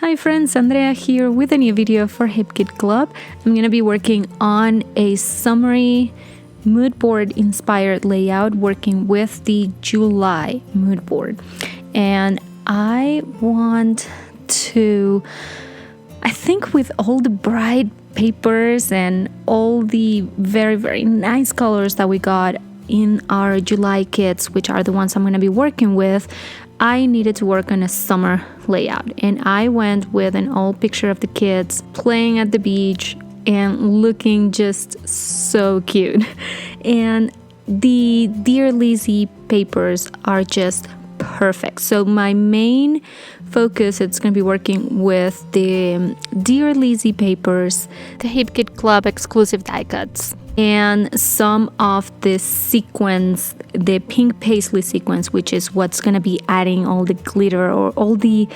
Hi friends, Andrea here with a new video for Hip Kid Club. I'm going to be working on a summery mood board inspired layout working with the July mood board. And I think with all the bright papers and all the very, very nice colors that we got in our July kits, which are the ones I'm going to be working with, I needed to work on a summer layout, and I went with an old picture of the kids playing at the beach and looking just so cute. And the Dear Lizzie papers are just perfect. So my main focus, it's going to be working with the Dear Lizzie papers, the Hip Kid Club exclusive die cuts, and some of the sequins, the pink Paisley sequins, which is what's going to be adding all the glitter or all the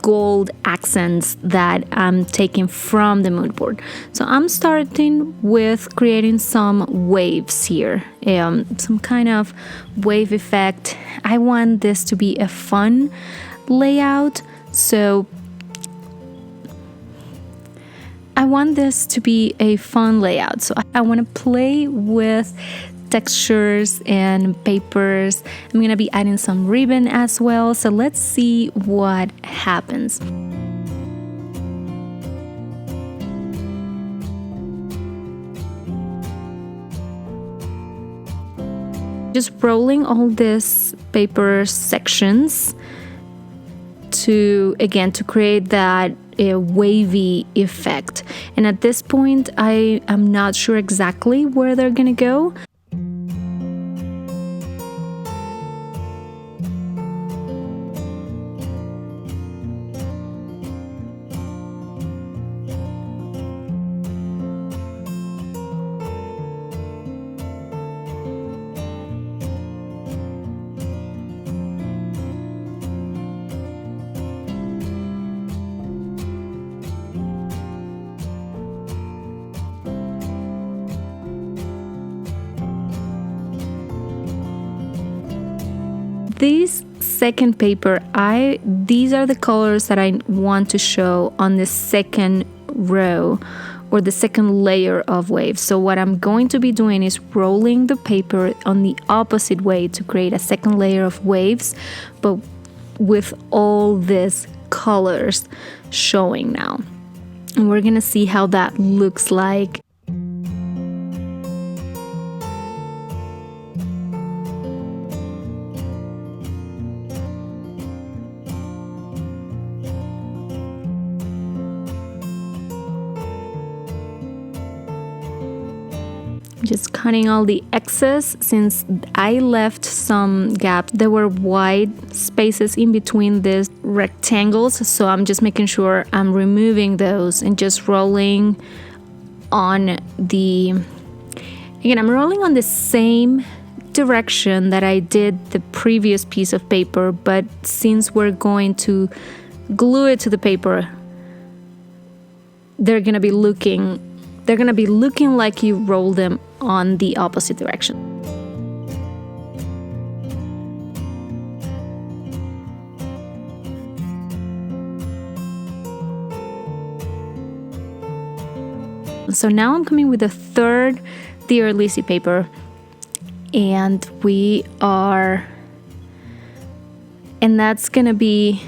gold accents that I'm taking from the mood board. So I'm starting with creating some waves here, some kind of wave effect. I want this to be a fun layout, so I want to play with textures and papers. I'm going to be adding some ribbon as well. So let's see what happens. Just rolling all these paper sections to create that a wavy effect. And at this point, I am not sure exactly where they're gonna go. This second paper, these are the colors that I want to show on the second row or the second layer of waves. So what I'm going to be doing is rolling the paper on the opposite way to create a second layer of waves, but with all these colors showing now. And we're gonna see how that looks like. Just cutting all the excess, since I left some gaps. There were wide spaces in between these rectangles, so I'm just making sure I'm removing those and just rolling on I'm rolling on the same direction that I did the previous piece of paper, but since we're going to glue it to the paper, they're gonna be looking like you roll them on the opposite direction. So now I'm coming with the third Dear Lizzie paper, and that's gonna be,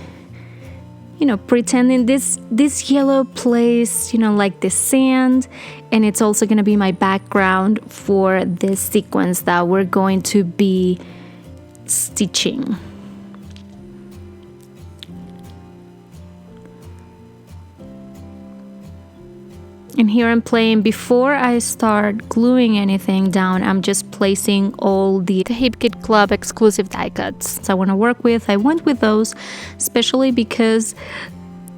pretending this yellow place, like the sand, and it's also going to be my background for this sequence that we're going to be stitching. And here I'm playing, before I start gluing anything down, I'm just placing all the Hip Kid Club exclusive die cuts I want to work with. I went with those, especially because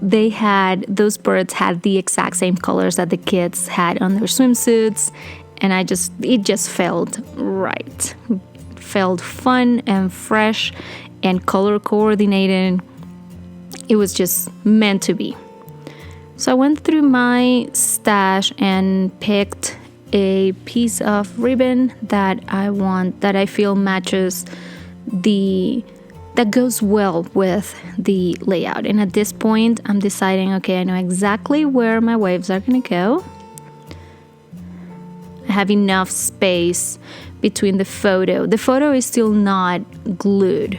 those birds had the exact same colors that the kids had on their swimsuits, and it just felt right. It felt fun and fresh and color coordinated. It was just meant to be. So I went through my stash and picked a piece of ribbon that I feel matches the that goes well with the layout. And at this point, I'm deciding, okay, I know exactly where my waves are gonna go. I have enough space between the photo. The photo is still not glued.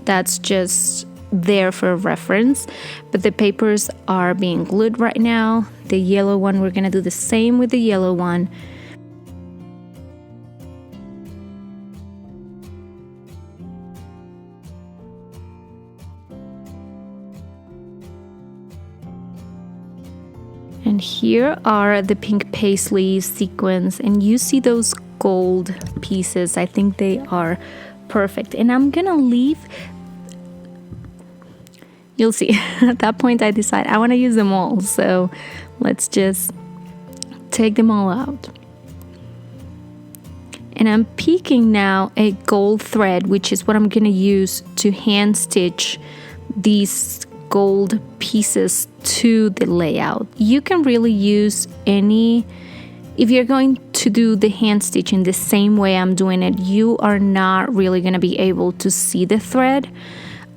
That's just there for reference, but the papers are being glued right now. The yellow one, we're gonna do the same with the yellow one. And here are the pink paisley sequins, and you see those gold pieces. I think they are perfect, and I'm gonna leave. You'll see. At that point I decide I want to use them all, so let's just take them all out. And I'm picking now a gold thread, which is what I'm gonna use to hand stitch these gold pieces to the layout. You can really use any, if you're going to do the hand stitching the same way I'm doing it, you are not really gonna be able to see the thread.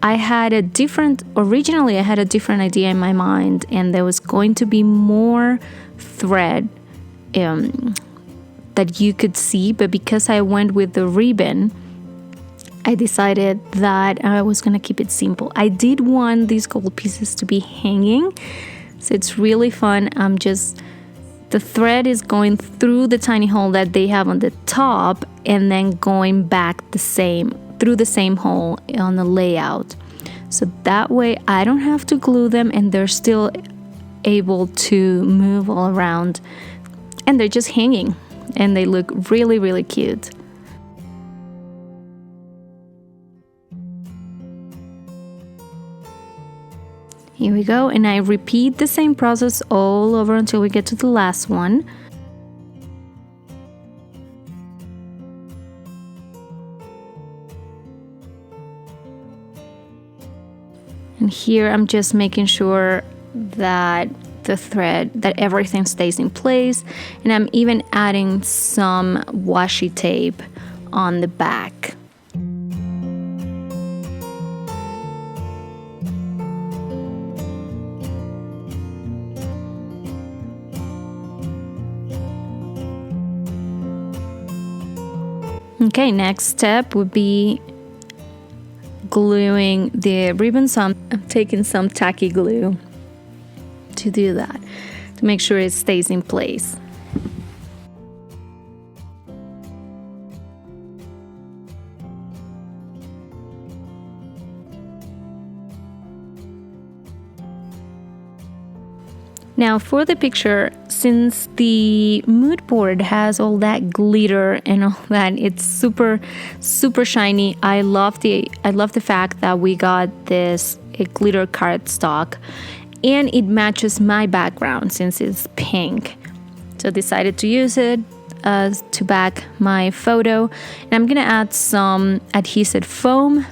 Originally I had a different idea in my mind, and there was going to be more thread that you could see, but because I went with the ribbon, I decided that I was gonna keep it simple. I did want these gold pieces to be hanging, so it's really fun. The thread is going through the tiny hole that they have on the top and then going back through the same hole on the layout. So that way I don't have to glue them, and they're still able to move all around, and they're just hanging, and they look really, really cute. Here we go, and I repeat the same process all over until we get to the last one. And here I'm just making sure that that everything stays in place, and I'm even adding some washi tape on the back. Okay, next step would be gluing the ribbon. So I'm taking some tacky glue to do that, to make sure it stays in place. Now for the picture, since the mood board has all that glitter and all that, it's super, super shiny. I love the fact that we got this glitter cardstock, and it matches my background since it's pink. So I decided to use it to back my photo, and I'm gonna add some adhesive foam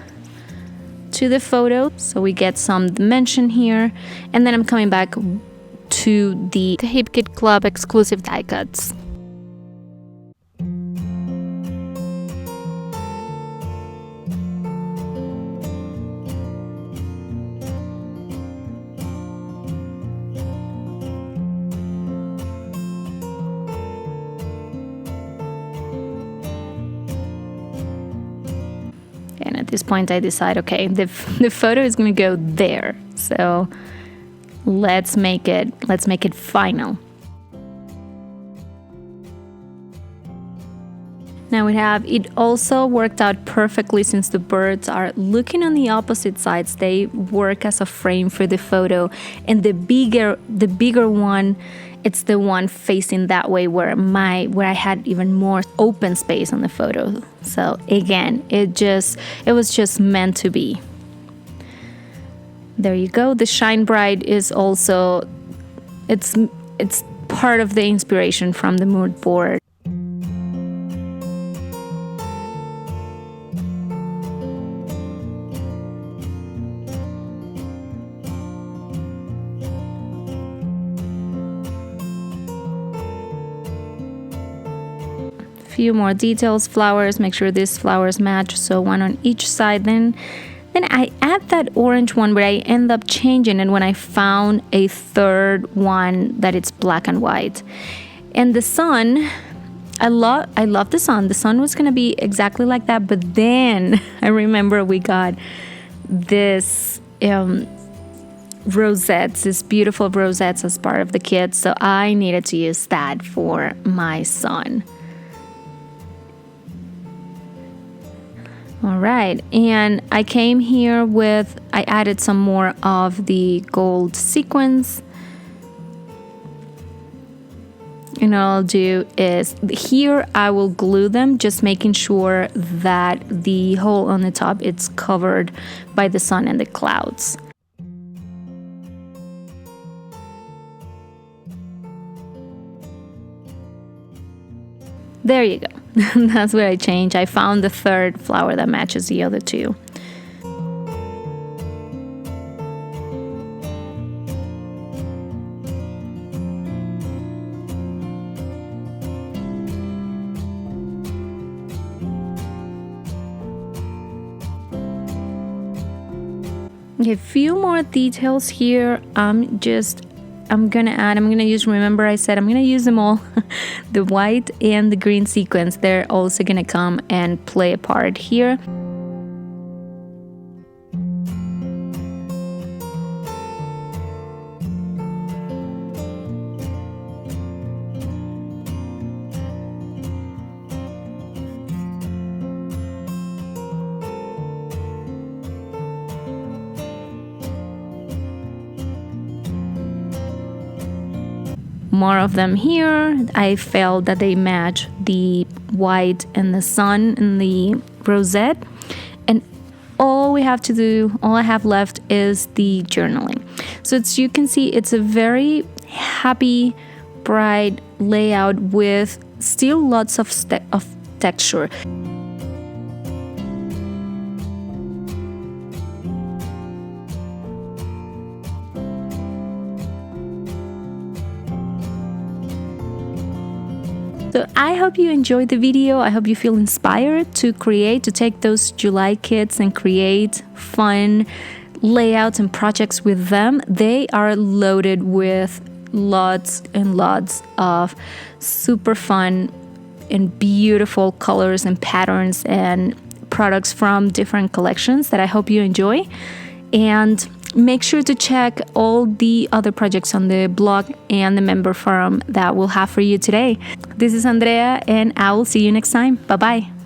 to the photo so we get some dimension here, and then I'm coming back to the Hip Kit Club exclusive die cuts. And at this point I decide, okay, the photo is going to go there, so let's make it final. Now it also worked out perfectly since the birds are looking on the opposite sides. They work as a frame for the photo, and the bigger one, it's the one facing that way where I had even more open space on the photo. So again, it was just meant to be. There you go. The Shine Bright is also, it's part of the inspiration from the mood board. Few more details, flowers, make sure these flowers match, so one on each side. Then Then I add that orange one, but I end up changing it when I found a third one that it's black and white. And the sun, I love the sun. The sun was gonna be exactly like that, but then I remember we got this rosettes, these beautiful rosettes as part of the kit, so I needed to use that for my sun. All right, and I came here with, I added some more of the gold sequins. And what I'll do is, here I will glue them, just making sure that the hole on the top it's covered by the sun and the clouds. There you go. That's what I changed. I found the third flower that matches the other two. A few more details here. I'm gonna use, remember I said I'm gonna use them all. The white and the green sequins, they're also gonna come and play a part here. More of them here. I felt that they match the white and the sun and the rosette. And all I have left is the journaling. So as you can see, it's a very happy, bright layout with still lots of texture. So I hope you enjoyed the video. I hope you feel inspired to take those July kits and create fun layouts and projects with them. They are loaded with lots and lots of super fun and beautiful colors and patterns and products from different collections that I hope you enjoy. And make sure to check all the other projects on the blog and the member forum that we'll have for you today. This is Andrea, and I will see you next time. Bye-bye.